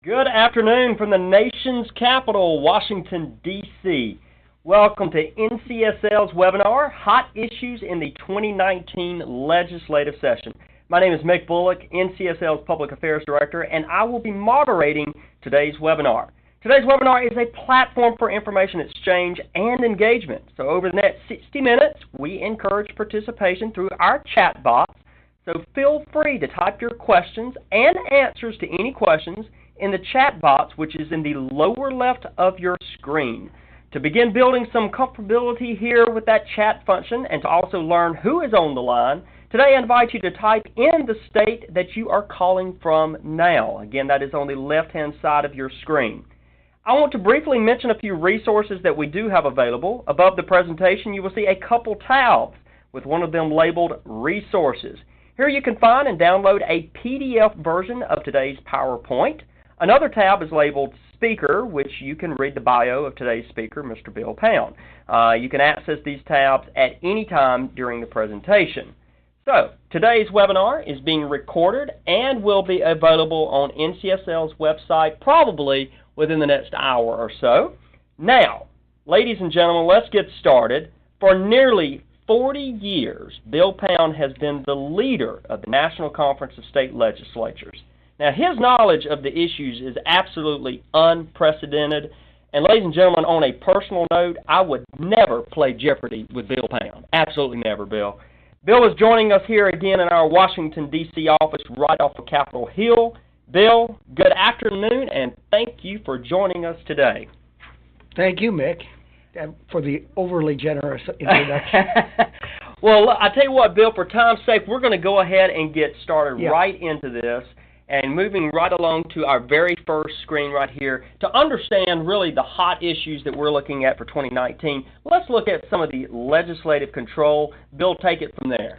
Good afternoon from the nation's capital, Washington, D.C. Welcome to NCSL's webinar, Hot Issues in the 2019 Legislative Session. My name is Mick Bullock, NCSL's Public Affairs Director, and I will be moderating today's webinar. Today's webinar is a platform for information exchange and engagement. So over the next 60 minutes, we encourage participation through our chat box. So feel free to type your questions and answers to any questions in the chat box, which is in the lower left of your screen. To begin building some comfortability here with that chat function and to also learn who is on the line, today I invite you to type in the state that you are calling from now. Again, that is on the left-hand side of your screen. I want to briefly mention a few resources that we do have available. Above the presentation, you will see a couple tabs with one of them labeled Resources. Here you can find and download a PDF version of today's PowerPoint. Another tab is labeled Speaker, which you can read the bio of today's speaker, Mr. Bill Pound. You can access these tabs at any time during the presentation. So, today's webinar is being recorded and will be available on NCSL's website probably within the next hour or so. Now, ladies and gentlemen, let's get started. For nearly 40 years, Bill Pound has been the leader of the National Conference of State Legislatures. Now, his knowledge of the issues is absolutely unprecedented. And ladies and gentlemen, on a personal note, I would never play Jeopardy with Bill Pound. Absolutely never, Bill. Bill is joining us here again in our Washington, D.C. office right off of Capitol Hill. Bill, good afternoon, and thank you for joining us today. Thank you, Mick, for the overly generous introduction. Well, I tell you what, Bill, for time's sake, we're going to go ahead and get started right into this. And moving right along to our very first screen right here, to understand really the hot issues that we're looking at for 2019, let's look at some of the legislative control. Bill, take it from there.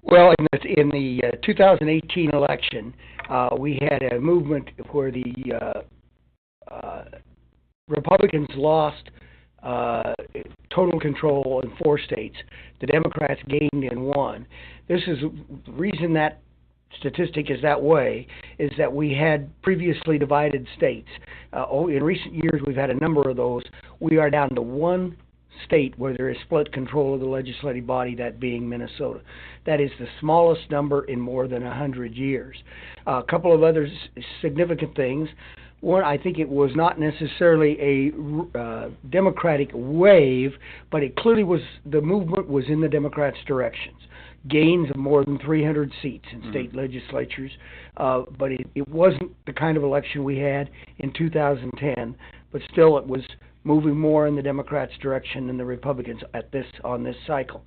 Well, in the 2018 election, we had a movement where the Republicans lost total control in 4 states. The Democrats gained in 1. This is the reason that statistic is that way, is that we had previously divided states. In recent years, we've had a number of those. We are down to 1 state where there is split control of the legislative body, that being Minnesota. That is the smallest number in more than 100 years. A couple of other significant things. One, I think it was not necessarily a Democratic wave, but it clearly was, the movement was in the Democrats' directions. Gains of more than 300 seats in state legislatures, but it wasn't the kind of election we had in 2010, but still it was moving more in the Democrats' direction than the Republicans on this cycle.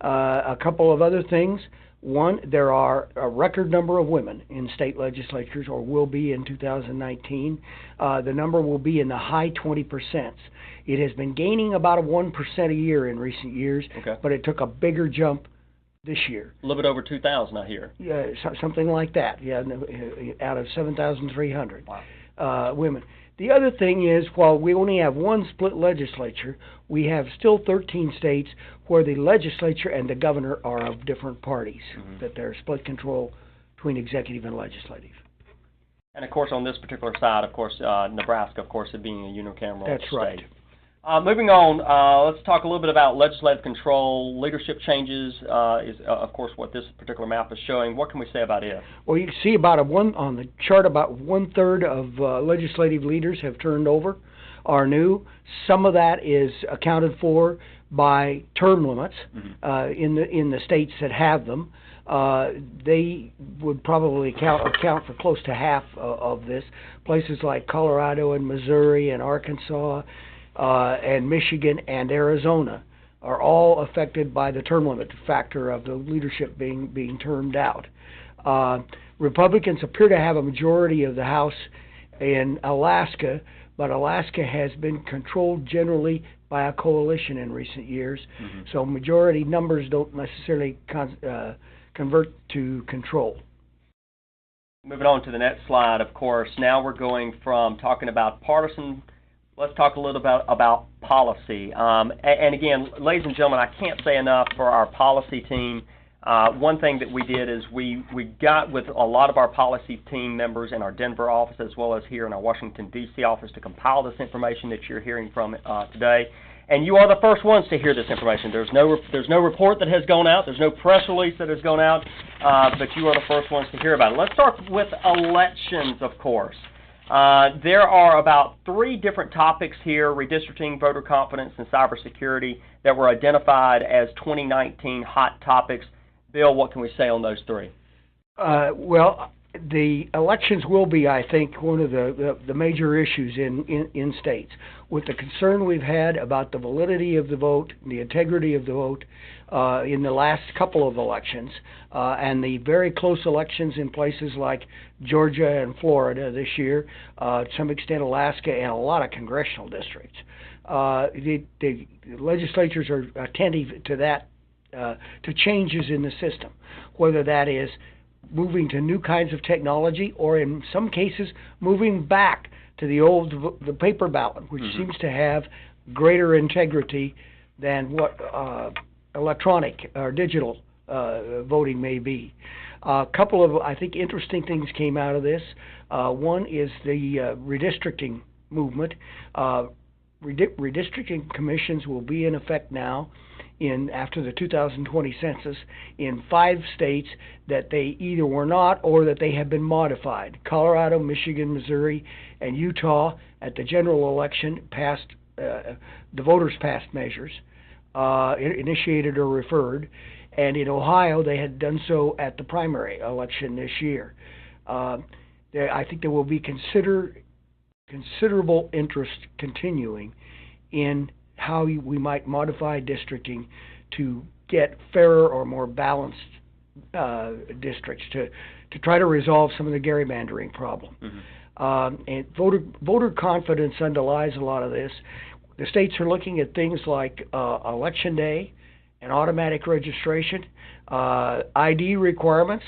A couple of other things. One, there are a record number of women in state legislatures, or will be in 2019. The number will be in the high 20%. It has been gaining about 1% a year in recent years, but it took a bigger jump this year. A little bit over 2,000, I hear. Yeah, something like that. Yeah, out of 7,300 women. The other thing is, while we only have 1 split legislature, we have still 13 states where the legislature and the governor are of different parties, that they're split control between executive and legislative. And of course, on this particular side, of course, Nebraska, of course, it being a unicameral state. That's right. Moving on, let's talk a little bit about legislative control. Leadership changes is, of course, what this particular map is showing. What can we say about it? Well, you can see on the chart about 1/3 of legislative leaders have turned over, are new. Some of that is accounted for by term limits in the states that have them. They would probably account for close to half of this. Places like Colorado and Missouri and Arkansas and Michigan and Arizona are all affected by the term limit factor of the leadership being termed out. Republicans appear to have a majority of the House in Alaska, but Alaska has been controlled generally by a coalition in recent years, so majority numbers don't necessarily convert to control. Moving on to the next slide, of course, now we're going from talking about partisan. Let's talk a little bit about policy. And again, ladies and gentlemen, I can't say enough for our policy team. One thing that we did is we got with a lot of our policy team members in our Denver office as well as here in our Washington, D.C. office to compile this information that you're hearing from today. And you are the first ones to hear this information. There's no report that has gone out. There's no press release that has gone out, but you are the first ones to hear about it. Let's start with elections, of course. There are about 3 different topics here: redistricting, voter confidence, and cybersecurity, that were identified as 2019 hot topics. Bill, what can we say on those 3? Well, the elections will be, I think, one of the major issues in states. With the concern we've had about the validity of the vote, the integrity of the vote in the last couple of elections, and the very close elections in places like Georgia and Florida this year, to some extent Alaska, and a lot of congressional districts. The legislatures are attentive to that, to changes in the system, whether that is moving to new kinds of technology, or in some cases moving back to the paper ballot, which seems to have greater integrity than what electronic or digital voting may be. A couple of, I think, interesting things came out of this. One is the redistricting movement. Redistricting commissions will be in effect now after the 2020 census in 5 states that they either were not or that they have been modified: Colorado, Michigan, Missouri, and Utah. At the general election, the voters passed measures, initiated or referred, and in Ohio they had done so at the primary election this year. I think there will be considerable interest continuing in how we might modify districting to get fairer or more balanced districts, to try to resolve some of the gerrymandering problem. And voter confidence underlies a lot of this. The states are looking at things like election day and automatic registration, ID requirements,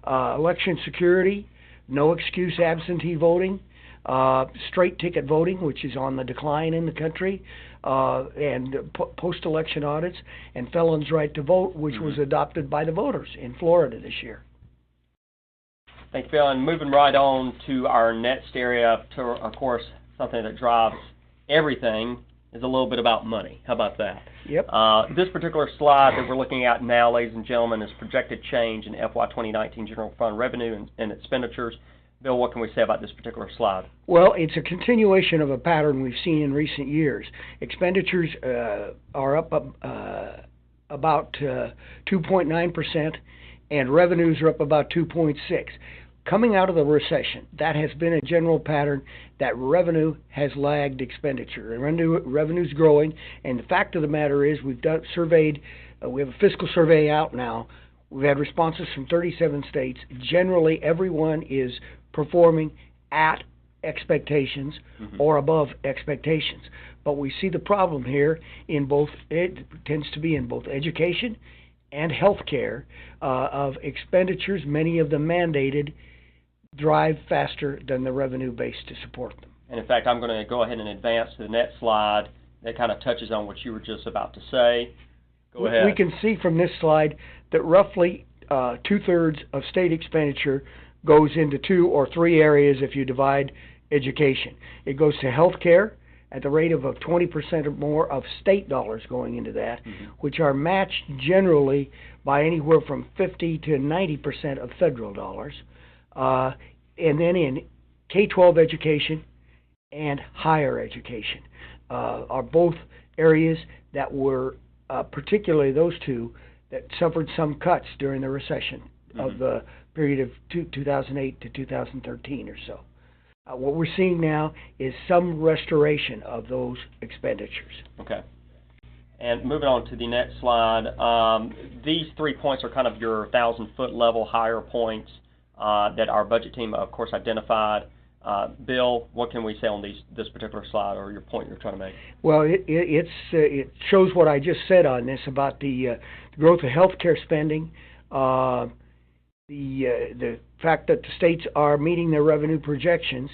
election security, no excuse absentee voting, straight ticket voting, which is on the decline in the country, and post-election audits, and felons' right to vote, which was adopted by the voters in Florida this year. Thanks, Bill. And moving right on to our next area, to, of course, something that drives everything is a little bit about money. How about that? Yep. This particular slide that we're looking at now, ladies and gentlemen, is projected change in FY 2019 general fund revenue and expenditures. Bill, what can we say about this particular slide? Well, it's a continuation of a pattern we've seen in recent years. Expenditures are up about 2.9%, and revenues are up about 2.6%. Coming out of the recession, that has been a general pattern that revenue has lagged expenditure. Revenue's growing, and the fact of the matter is we have a fiscal survey out now. We've had responses from 37 states. Generally, everyone is performing at expectations or above expectations. But we see the problem here it tends to be in both education and healthcare, of expenditures, many of them mandated, drive faster than the revenue base to support them. And in fact, I'm going to go ahead and advance to the next slide that kind of touches on what you were just about to say. Go ahead. We can see from this slide that roughly 2/3 of state expenditure goes into 2 or 3 areas if you divide education. It goes to health care at the rate of 20% or more of state dollars going into that, which are matched generally by anywhere from 50 to 90% of federal dollars. And then in K-12 education and higher education are both areas that were, particularly those two, that suffered some cuts during the recession of the period of 2008 to 2013 or so. What we're seeing now is some restoration of those expenditures. Okay. And moving on to the next slide, these 3 points are kind of your 1,000-foot level higher points that our budget team, of course, identified. Bill, what can we say on this particular slide, or your point you're trying to make? Well, it shows what I just said on this about the growth of healthcare spending, the fact that the states are meeting their revenue projections.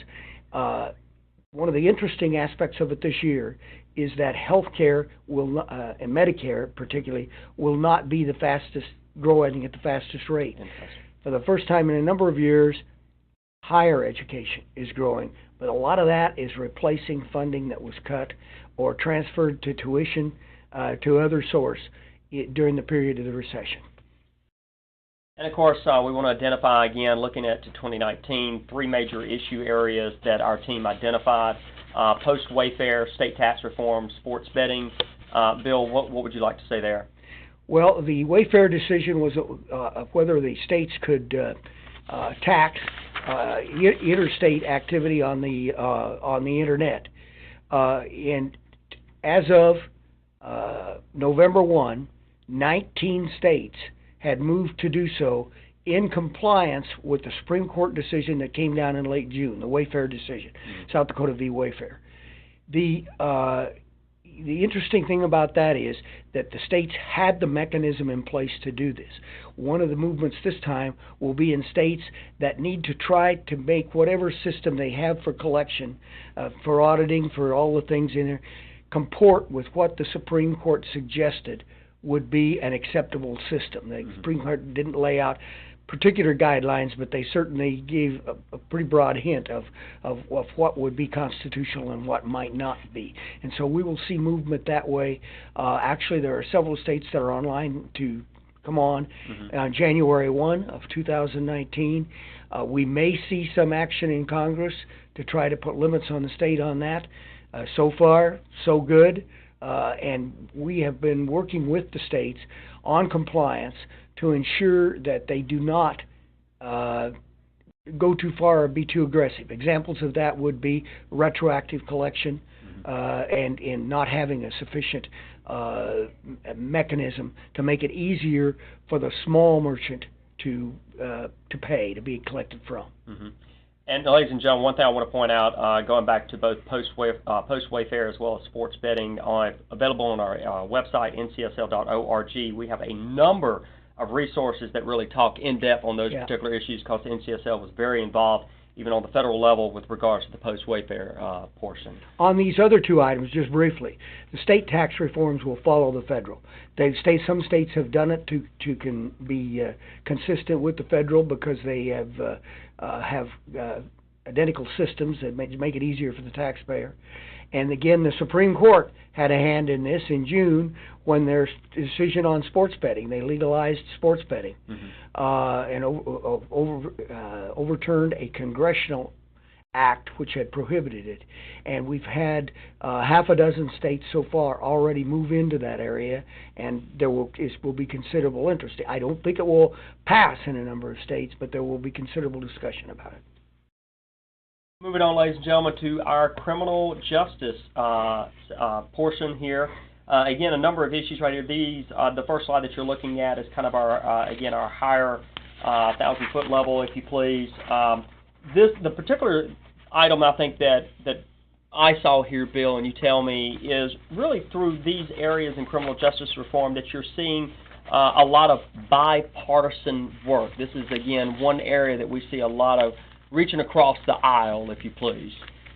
one of the interesting aspects of it this year is that health care will not, and Medicare particularly, will not be the fastest growing at the fastest rate. For the first time in a number of years, higher education is growing, but a lot of that is replacing funding that was cut or transferred to tuition to other source during the period of the recession. And of course, we want to identify again, looking at to 2019, three major issue areas that our team identified: post-Wayfair, state tax reform, sports betting. Bill, what would you like to say there? Well, the Wayfair decision was whether the states could tax interstate activity on the internet. And as of November 1, 19 states had moved to do so in compliance with the Supreme Court decision that came down in late June, the Wayfair decision, South Dakota v. Wayfair. The interesting thing about that is that the states had the mechanism in place to do this. One of the movements this time will be in states that need to try to make whatever system they have for collection, for auditing, for all the things in there, comport with what the Supreme Court suggested would be an acceptable system. The Supreme Court didn't lay out particular guidelines, but they certainly gave a pretty broad hint of what would be constitutional and what might not be. And so we will see movement that way. Actually, there are several states that are online to come on on January 1 of 2019. We may see some action in Congress to try to put limits on the state on that. So far, so good. And we have been working with the states on compliance to ensure that they do not go too far or be too aggressive. Examples of that would be retroactive collection and not having a sufficient mechanism to make it easier for the small merchant to pay, to be collected from. And ladies and gentlemen, one thing I want to point out, going back to both post-Wayfair as well as sports betting, available on our website, ncsl.org, we have a number of resources that really talk in depth on those particular issues, because the NCSL was very involved, even on the federal level, with regards to the post-Wayfair portion. On these other two items, just briefly, the state tax reforms will follow the federal. Some states have done it to be consistent with the federal because they have identical systems that make it easier for the taxpayer. And again, the Supreme Court had a hand in this in June when their decision on sports betting. They legalized sports betting and overturned a congressional act which had prohibited it. And we've had half a dozen states so far already move into that area, and there will be considerable interest. I don't think it will pass in a number of states, but there will be considerable discussion about it. Moving on, ladies and gentlemen, to our criminal justice portion here. Again, a number of issues right here. These, the first slide that you're looking at is kind of our, again, our higher 1,000-foot level, if you please. The particular item I think that I saw here, Bill, and you tell me, is really through these areas in criminal justice reform that you're seeing a lot of bipartisan work. This is, again, one area that we see a lot of reaching across the aisle, if you please.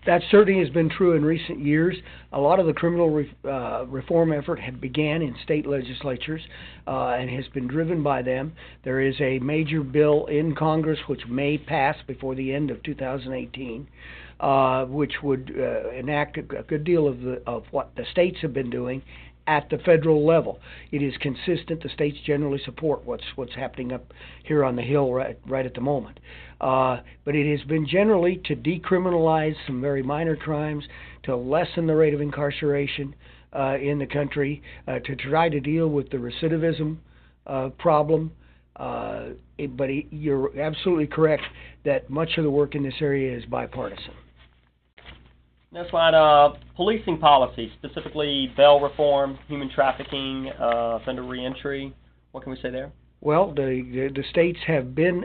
That certainly has been true in recent years. A lot of the criminal reform effort had began in state legislatures and has been driven by them. There is a major bill in Congress which may pass before the end of 2018, which would enact a good deal of what the states have been doing at the federal level. It is consistent. The states generally support what's happening up here on the Hill right at the moment. But it has been generally to decriminalize some very minor crimes, to lessen the rate of incarceration in the country, to try to deal with the recidivism problem. But you're absolutely correct that much of the work in this area is bipartisan. Next slide, policing policy, specifically bail reform, human trafficking, offender reentry. What can we say there? Well, the states have been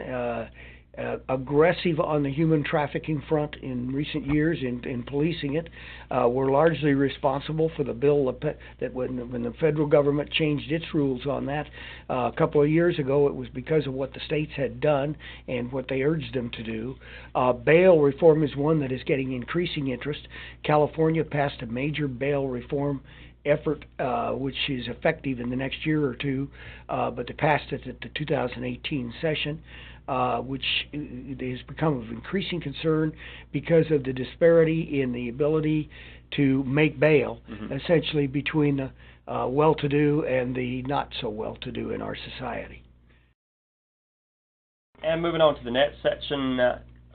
aggressive on the human trafficking front in recent years in policing it. We're largely responsible for the bill that when the federal government changed its rules on that a couple of years ago, it was because of what the states had done and what they urged them to do. Bail reform is one that is getting increasing interest. California passed a major bail reform effort, which is effective in the next year or two, but they passed it at the 2018 session. Which has become of increasing concern because of the disparity in the ability to make bail, essentially between the well-to-do and the not-so-well-to-do in our society. And moving on to the next section,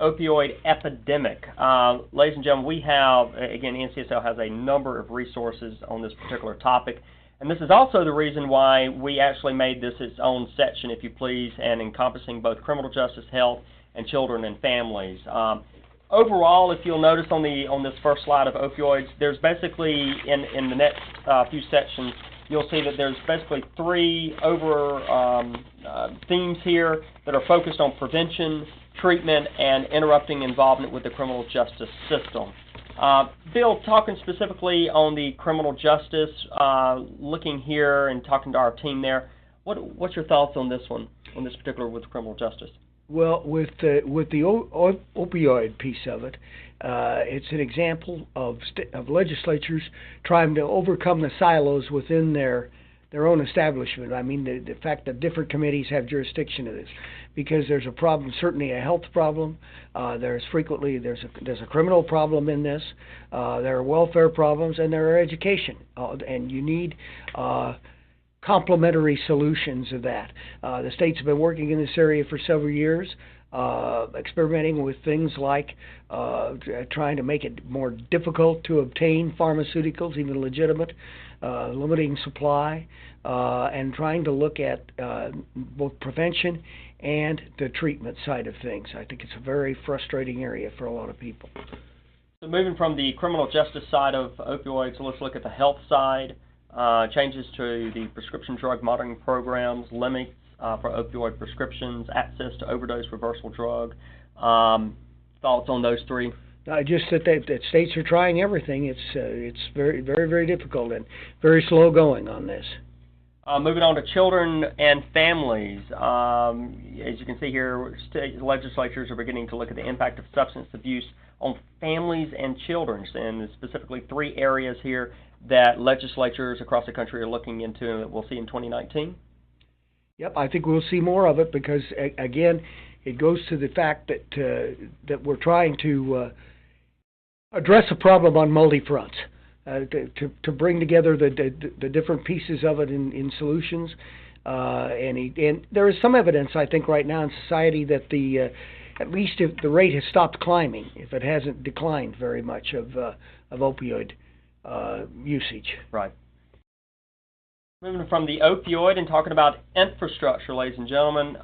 opioid epidemic. Ladies and gentlemen, we have, again, NCSL has a number of resources on this particular topic. And this is also the reason why we actually made this its own section, if you please, and encompassing both criminal justice, health, and children and families. Overall, if you'll notice on this first slide of opioids, there's basically, in the next few sections, you'll see that there's basically three themes here that are focused on prevention, treatment, and interrupting involvement with the criminal justice system. Bill, talking specifically on the criminal justice, looking here and talking to our team there, what's your thoughts on this one, on this particular with criminal justice? Well, with the opioid piece of it, it's an example of legislatures trying to overcome the silos within their own establishment. I mean, the fact that different committees have jurisdiction of this, because there's a problem, certainly a health problem. There's a criminal problem in this. There are welfare problems, and there are education, and you need complementary solutions of that. The states have been working in this area for several years, experimenting with things like trying to make it more difficult to obtain pharmaceuticals, even legitimate, limiting supply, and trying to look at both prevention and the treatment side of things. I think it's a very frustrating area for a lot of people. So moving from the criminal justice side of opioids, let's look at the health side. Changes to the prescription drug monitoring programs, limits for opioid prescriptions, access to overdose reversal drug. Thoughts on those three? Just that states are trying everything. It's very, very, very difficult and very slow going on this. Moving on to children and families. As you can see here, state legislatures are beginning to look at the impact of substance abuse on families and children, and specifically three areas here that legislatures across the country are looking into and that we'll see in 2019. Yep, I think we'll see more of it because, again, it goes to the fact that we're trying to address a problem on multi-fronts, to bring together the different pieces of it in solutions. And there is some evidence, I think, right now in society that at least if the rate has stopped climbing, if it hasn't declined very much of opioid usage. Right. Moving from the opioid and talking about infrastructure, ladies and gentlemen,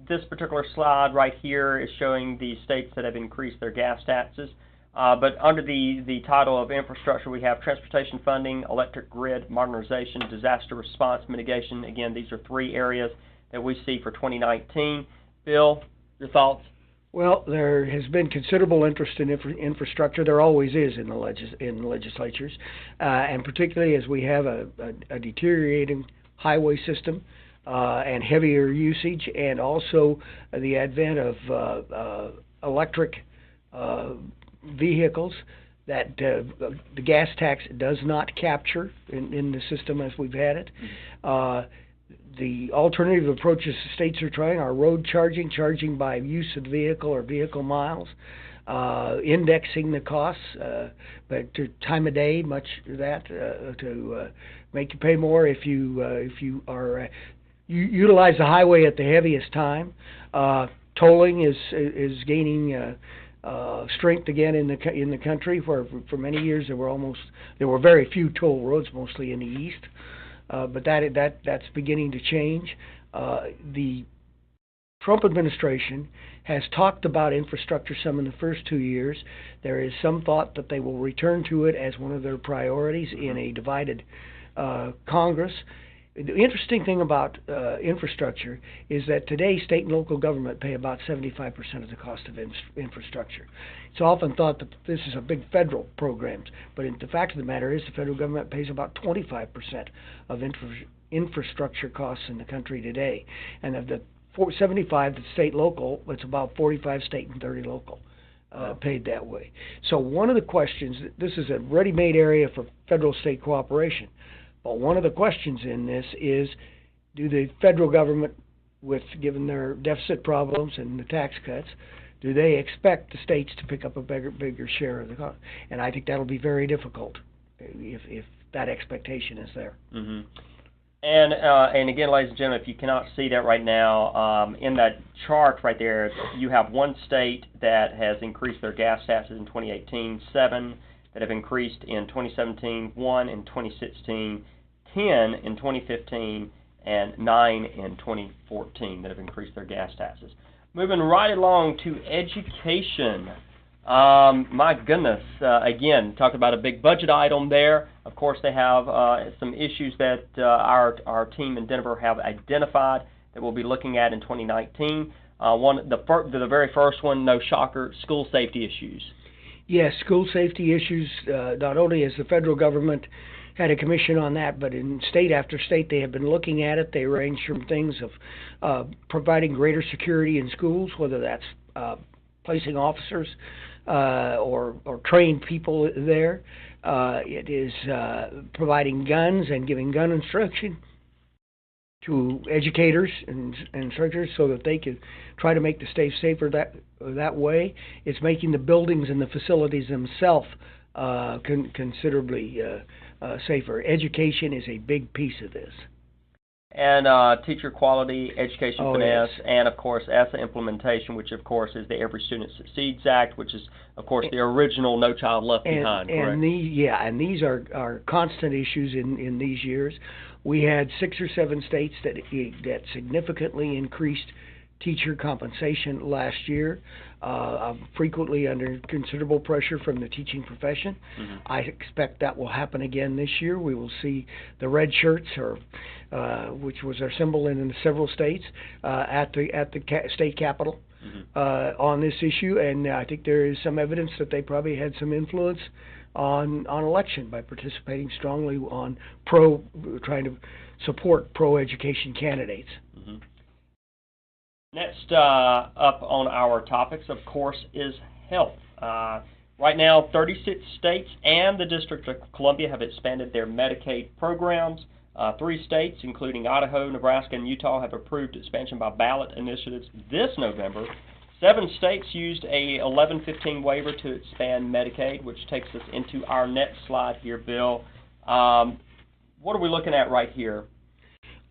this particular slide right here is showing the states that have increased their gas taxes. But under the title of infrastructure, we have transportation funding, electric grid modernization, disaster response mitigation. Again, these are three areas that we see for 2019. Bill, your thoughts? Well, there has been considerable interest in infrastructure. There always is in the legislatures, and particularly as we have a deteriorating highway system and heavier usage, and also the advent of electric vehicles that the gas tax does not capture in the system as we've had it. The alternative approaches the states are trying are road charging by use of the vehicle or vehicle miles, indexing the costs, but to time of day, much of that to make you pay more if you are you utilize the highway at the heaviest time. Tolling is gaining strength again in the country, where for many years there were very few toll roads, mostly in the east. But that's beginning to change. The Trump administration has talked about infrastructure some in the first 2 years. There is some thought that they will return to it as one of their priorities in a divided Congress. The interesting thing about infrastructure is that today state and local government pay about 75% of the cost of infrastructure. It's often thought that this is a big federal program, but the fact of the matter is the federal government pays about 25% of infrastructure costs in the country today. And of the 75 that's state local, it's about 45 state and 30 local. Paid that way. So one of the questions, this is a ready-made area for federal-state cooperation, but one of the questions in this is, do the federal government, given their deficit problems and the tax cuts, do they expect the states to pick up a bigger share of the cost? And I think that'll be very difficult if that expectation is there. Mm-hmm. And again, ladies and gentlemen, if you cannot see that right now, in that chart right there, you have one state that has increased their gas taxes in 2018, 7 that have increased in 2017, 1 in 2016, 10 in 2015, and 9 in 2014 that have increased their gas taxes. Moving right along to education. My goodness, again, talk about a big budget item there. Of course, they have some issues that our team in Denver have identified that we'll be looking at in 2019. The very first one, no shocker, school safety issues. Yes, school safety issues, not only has the federal government had a commission on that, but in state after state they have been looking at it. They range from things of providing greater security in schools, whether that's placing officers or trained people there. It is providing guns and giving gun instruction to educators and instructors so that they can try to make the state safer that way. It's making the buildings and the facilities themselves considerably safer. Education is a big piece of this. And teacher quality, education finesse, yes. And of course ESSA implementation, which of course is the Every Student Succeeds Act, which is of course the original No Child Left Behind. Correct? And these are constant issues in these years. We had 6 or 7 states that significantly increased teacher compensation last year, frequently under considerable pressure from the teaching profession. Mm-hmm. I expect that will happen again this year. We will see the red shirts, which was our symbol in several states, at the state capitol. Mm-hmm. On this issue, and I think there is some evidence that they probably had some influence on election by participating strongly on trying to support pro-education candidates. Mm-hmm. Next up on our topics, of course, is health. Right now, 36 states and the District of Columbia have expanded their Medicaid programs. 3 states, including Idaho, Nebraska, and Utah, have approved expansion by ballot initiatives this November. 7 states used a 1115 waiver to expand Medicaid, which takes us into our next slide here, Bill. What are we looking at right here?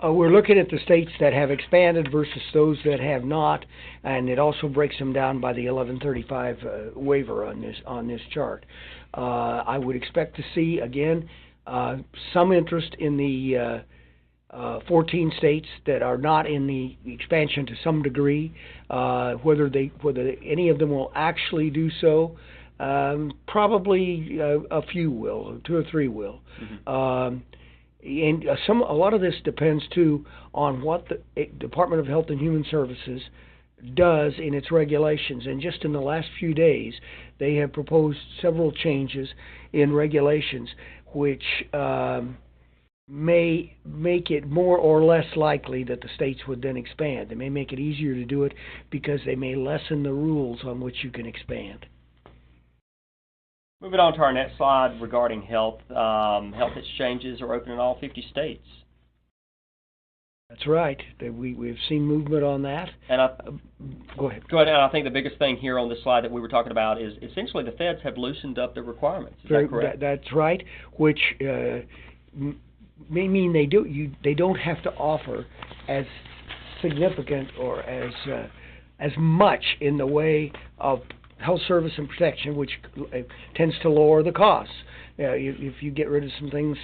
We're looking at the states that have expanded versus those that have not, and it also breaks them down by the 1135 waiver on this chart. I would expect to see again some interest in the 14 states that are not in the expansion to some degree. Whether any of them will actually do so, probably a few will, 2 or 3 will. Mm-hmm. And a lot of this depends too on what the Department of Health and Human Services does in its regulations. And just in the last few days, they have proposed several changes in regulations which may make it more or less likely that the states would then expand. They may make it easier to do it because they may lessen the rules on which you can expand. Moving on to our next slide regarding health. Health exchanges are open in all 50 states. That's right. We've seen movement on that. And go ahead. And I think the biggest thing here on this slide that we were talking about is essentially the feds have loosened up their requirements. Is that correct? That's right. Which may mean they don't have to offer as significant or as much in the way of health service and protection, which tends to lower the costs. If you get rid of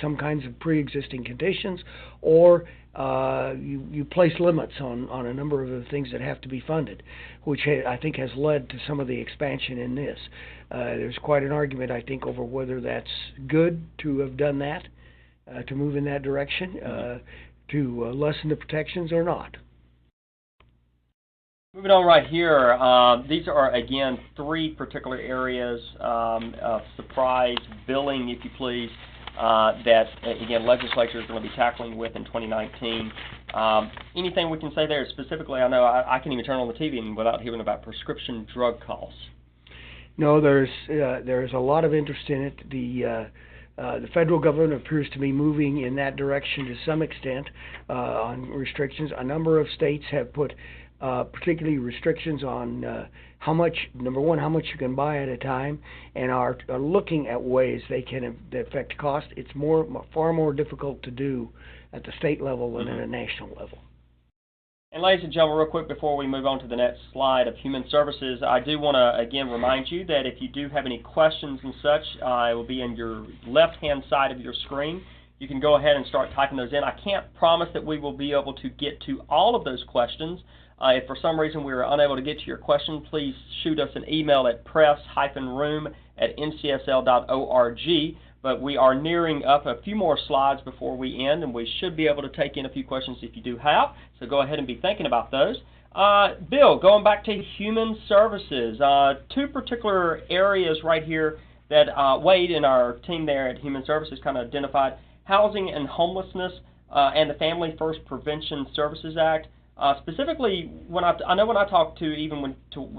some kinds of pre-existing conditions, or you place limits on a number of the things that have to be funded, which I think has led to some of the expansion in this. There's quite an argument, I think, over whether that's good to have done that, to move in that direction. to lessen the protections or not. Moving on right here, these are, again, three particular areas of surprise billing, if you please, that, again, legislature is going to be tackling with in 2019. Anything we can say there specifically? I know I can even turn on the TV without hearing about prescription drug costs. No, there's a lot of interest in it. The federal government appears to be moving in that direction to some extent on restrictions. A number of states have put particularly restrictions on how much you can buy at a time, and are looking at ways they can affect cost. It's far more difficult to do at the state level than at a national level. And ladies and gentlemen, real quick before we move on to the next slide of Human Services, I do want to again remind you that if you do have any questions and such, it will be in your left-hand side of your screen. You can go ahead and start typing those in. I can't promise that we will be able to get to all of those questions. If for some reason we are unable to get to your question, please shoot us an email at press-room@ncsl.org. But we are nearing up a few more slides before we end, and we should be able to take in a few questions if you do have. So go ahead and be thinking about those. Bill, going back to Human Services, two particular areas right here that Wade and our team there at Human Services kind of identified: housing and homelessness, and the Family First Prevention Services Act. Specifically, when I talked to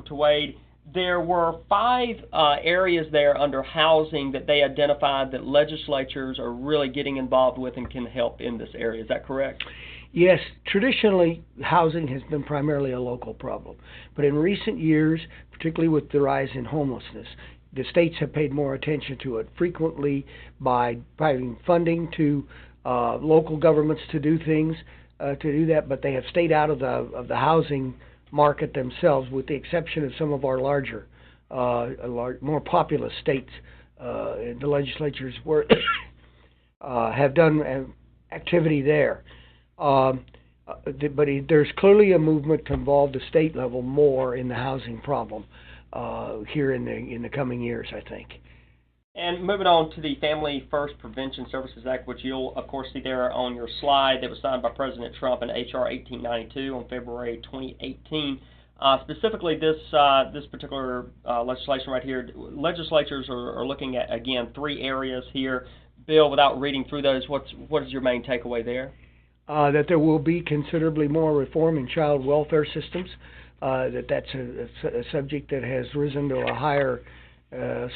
Wade, there were 5 areas there under housing that they identified that legislatures are really getting involved with and can help in this area. Is that correct? Yes, traditionally housing has been primarily a local problem, but in recent years, particularly with the rise in homelessness, the states have paid more attention to it, frequently by providing funding to local governments to do things, but they have stayed out of the housing market themselves, with the exception of some of our larger, more populous states. The legislatures have done activity there. But there's clearly a movement to involve the state level more in the housing problem here in the coming years, I think. And moving on to the Family First Prevention Services Act, which you'll, of course, see there on your slide, that was signed by President Trump in H.R. 1892 on February 2018. Specifically, this particular legislation right here, legislatures are looking at, again, 3 areas here. Bill, without reading through those, what is your main takeaway there? That there will be considerably more reform in child welfare systems, that's a subject that has risen to a higher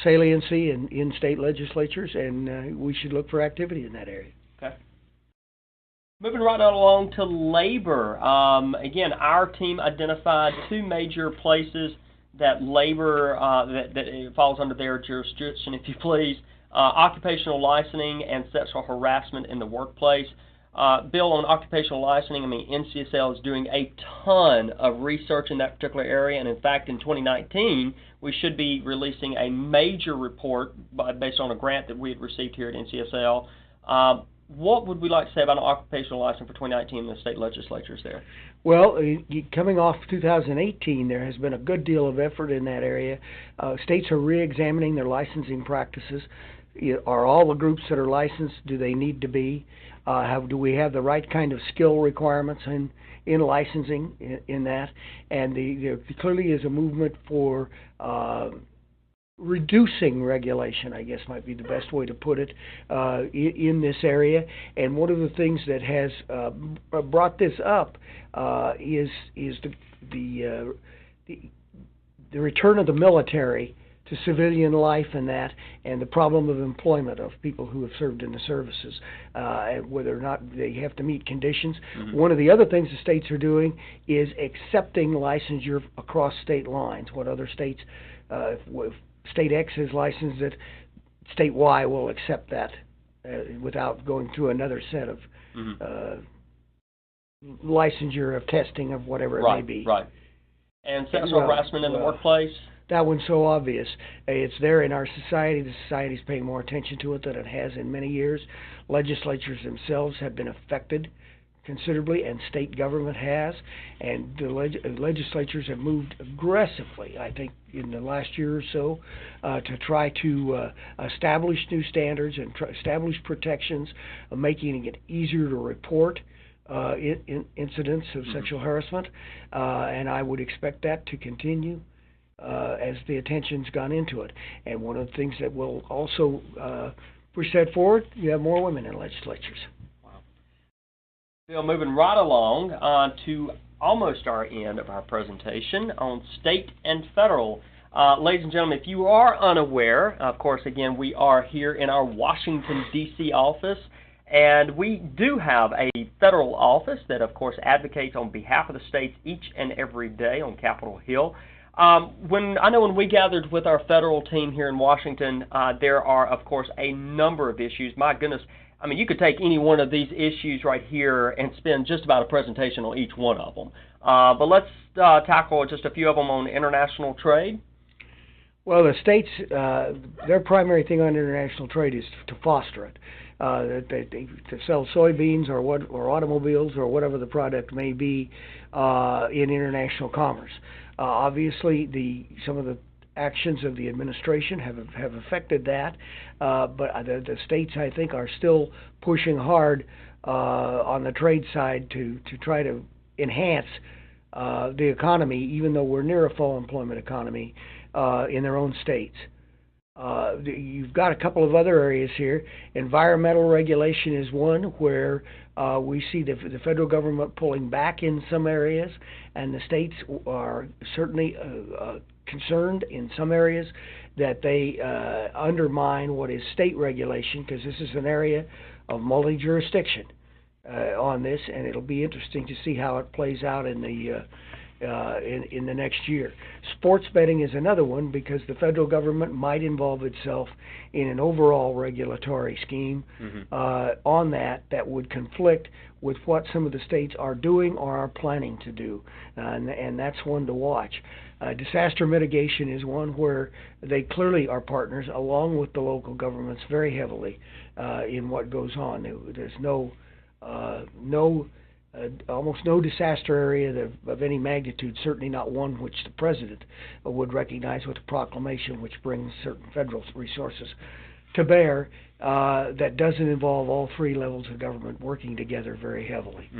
saliency in state legislatures, and we should look for activity in that area. Okay. Moving right on along to labor. Again, our team identified 2 major places that labor, that it falls under their jurisdiction, if you please: occupational licensing and sexual harassment in the workplace. Bill, on occupational licensing, NCSL is doing a ton of research in that particular area, and in fact, in 2019, we should be releasing a major report based on a grant that we had received here at NCSL. What would we like to say about an occupational license for 2019 in the state legislatures there? Well, coming off 2018, there has been a good deal of effort in that area. States are re-examining their licensing practices. Are all the groups that are licensed, do they need to be? Do we have the right kind of skill requirements in licensing in that? And there clearly is a movement for reducing regulation, I guess might be the best way to put it, in this area. And one of the things that has brought this up is the return of the military to civilian life and the problem of employment of people who have served in the services, whether or not they have to meet conditions. Mm-hmm. One of the other things the states are doing is accepting licensure across state lines. What other states, if state X is licensed, that state Y will accept that without going through another set of licensure of testing of whatever it may be. Right. And sexual harassment in the workplace? That one's so obvious. It's there in our society. The society's paying more attention to it than it has in many years. Legislatures themselves have been affected considerably, and state government has. And the legislatures have moved aggressively, I think, in the last year or so, to try to establish new standards and establish protections, making it easier to report incidents of sexual harassment, and I would expect that to continue as the attention's gone into it. And one of the things that will also push that forward, you have more women in legislatures. Wow. Bill, moving right along to almost our end of our presentation on state and federal. Ladies and gentlemen, if you are unaware, of course, again, we are here in our Washington, D.C. office, and we do have a federal office that, of course, advocates on behalf of the states each and every day on Capitol Hill. When we gathered with our federal team here in Washington, there are, of course, a number of issues. My goodness, I mean, you could take any one of these issues right here and spend just about a presentation on each one of them. But let's tackle just a few of them on international trade. Well, the states, their primary thing on international trade is to foster it. To sell soybeans or automobiles or whatever the product may be in international commerce. Obviously, some of the actions of the administration have affected that, but the states, I think, are still pushing hard on the trade side to try to enhance the economy, even though we're near a full employment economy in their own states. You've got a couple of other areas here. Environmental regulation is one where we see the federal government pulling back in some areas, and the states are certainly concerned in some areas that they undermine what is state regulation, because this is an area of multi-jurisdiction on this, and it'll be interesting to see how it plays out in the next year. Sports betting is another one, because the federal government might involve itself in an overall regulatory scheme on that would conflict with what some of the states are doing or are planning to do, and that's one to watch. Disaster mitigation is one where they clearly are partners, along with the local governments, very heavily in what goes on. There's almost no disaster area of any magnitude, certainly not one which the president would recognize with a proclamation which brings certain federal resources to bear, that doesn't involve all three levels of government working together very heavily.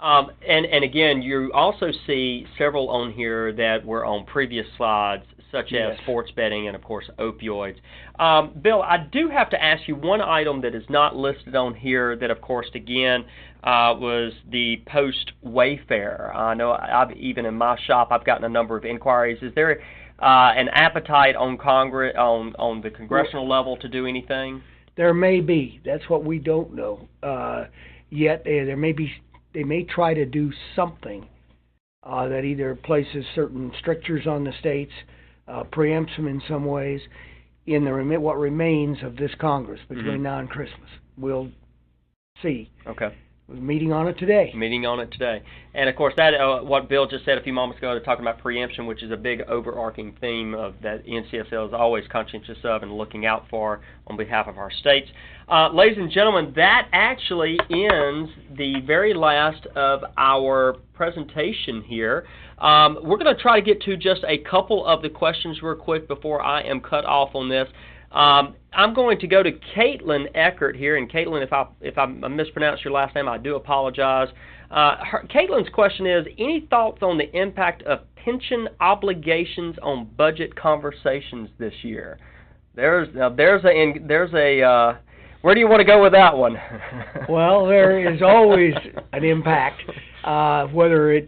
And again, you also see several on here that were on previous slides, such as sports betting and, of course, opioids. Bill, I do have to ask you one item that is not listed on here that, of course, again, was the post-Wayfair. I know even in my shop I've gotten a number of inquiries. Is there an appetite on Congress, on the congressional level to do anything? There may be. That's what we don't know yet. There may be. They may try to do something that either places certain strictures on the states, preempts them in some ways, in what remains of this Congress between now and Christmas. We'll see. Okay. We're meeting on it today. And, of course, that what Bill just said a few moments ago, they're talking about preemption, which is a big overarching theme of that NCSL is always conscientious of and looking out for on behalf of our states. Ladies and gentlemen, that actually ends the very last of our presentation here. We're going to try to get to just a couple of the questions real quick before I am cut off on this. I'm going to go to Caitlin Eckert here, and Caitlin, if I mispronounced your last name, I do apologize. Caitlin's question is: any thoughts on the impact of pension obligations on budget conversations this year? There's a where do you want to go with that one? Well, there is always an impact, whether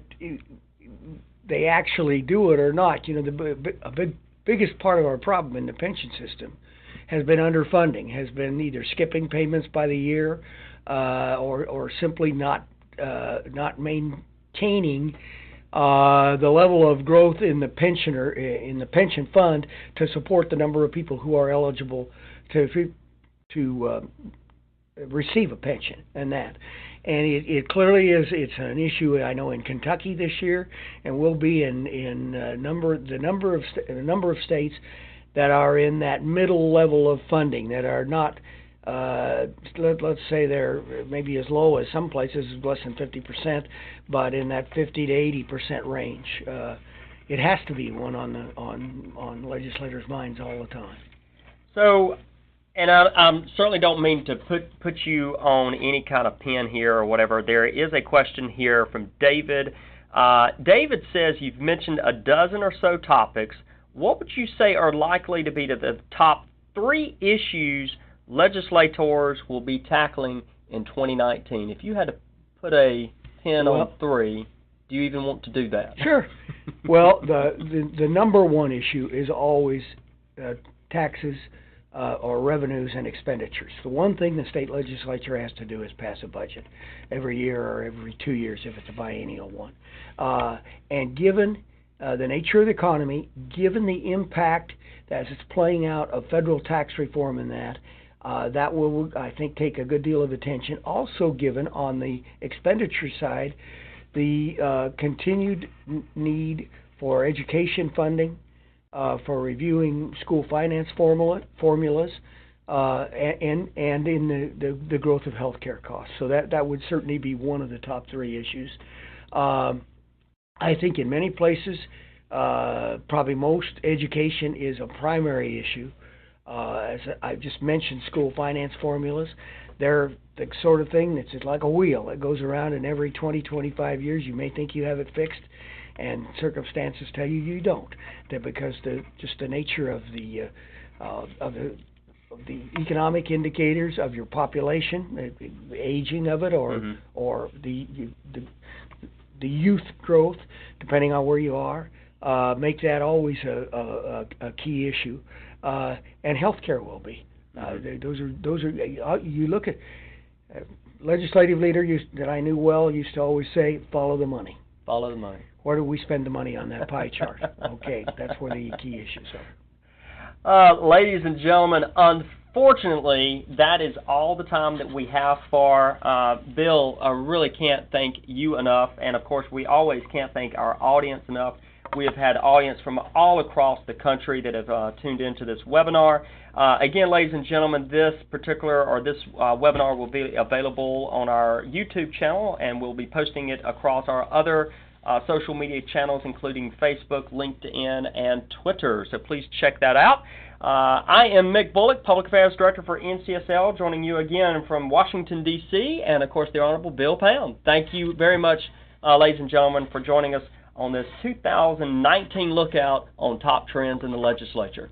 they actually do it or not. You know, the biggest part of our problem in the pension system has been underfunding, has been either skipping payments by the year or simply not maintaining the level of growth in the pension fund to support the number of people who are eligible to receive a pension and that. And it clearly is. It's an issue I know in Kentucky this year, and will be in the number of states that are in that middle level of funding, that are not. Let's say they're maybe as low as some places, less than 50%, but in that 50 to 80% range. It has to be one on legislators' minds all the time. So, And I certainly don't mean to put you on any kind of pin here or whatever. There is a question here from David. David says you've mentioned a dozen or so topics. What would you say are likely to be the top 3 issues legislators will be tackling in 2019? If you had to put a pin on 3, do you even want to do that? Sure. Well, the number one issue is always taxes or revenues and expenditures. The one thing the state legislature has to do is pass a budget every year or every 2 years if it's a biennial one. And given the nature of the economy, given the impact as it's playing out of federal tax reform in that will, I think, take a good deal of attention. Also given on the expenditure side, the continued need for education funding, for reviewing school finance formulas, and in the growth of healthcare costs. So that would certainly be one of the top 3 issues. I think in many places, probably most, education is a primary issue. As I just mentioned, school finance formulas, they're the sort of thing that's just like a wheel. It goes around, and every 20, 25 years you may think you have it fixed, and circumstances tell you you don't. Because just the nature of the economic indicators of your population, the aging of it, or the youth growth, depending on where you are, make that always a key issue. And healthcare will be. Those are. You look at legislative leader that I knew well used to always say, "Follow the money." Follow the money. Where do we spend the money on that pie chart? Okay, that's where the key issues are. Ladies and gentlemen, unfortunately, that is all the time that we have for Bill. I really can't thank you enough, and of course, we always can't thank our audience enough. We have had audience from all across the country that have tuned into this webinar. Again, ladies and gentlemen, this webinar will be available on our YouTube channel, and we'll be posting it across our other social media channels, including Facebook, LinkedIn, and Twitter. So please check that out. I am Mick Bullock, Public Affairs Director for NCSL, joining you again from Washington, D.C., and, of course, the Honorable Bill Pound. Thank you very much, ladies and gentlemen, for joining us on this 2019 lookout on top trends in the legislature.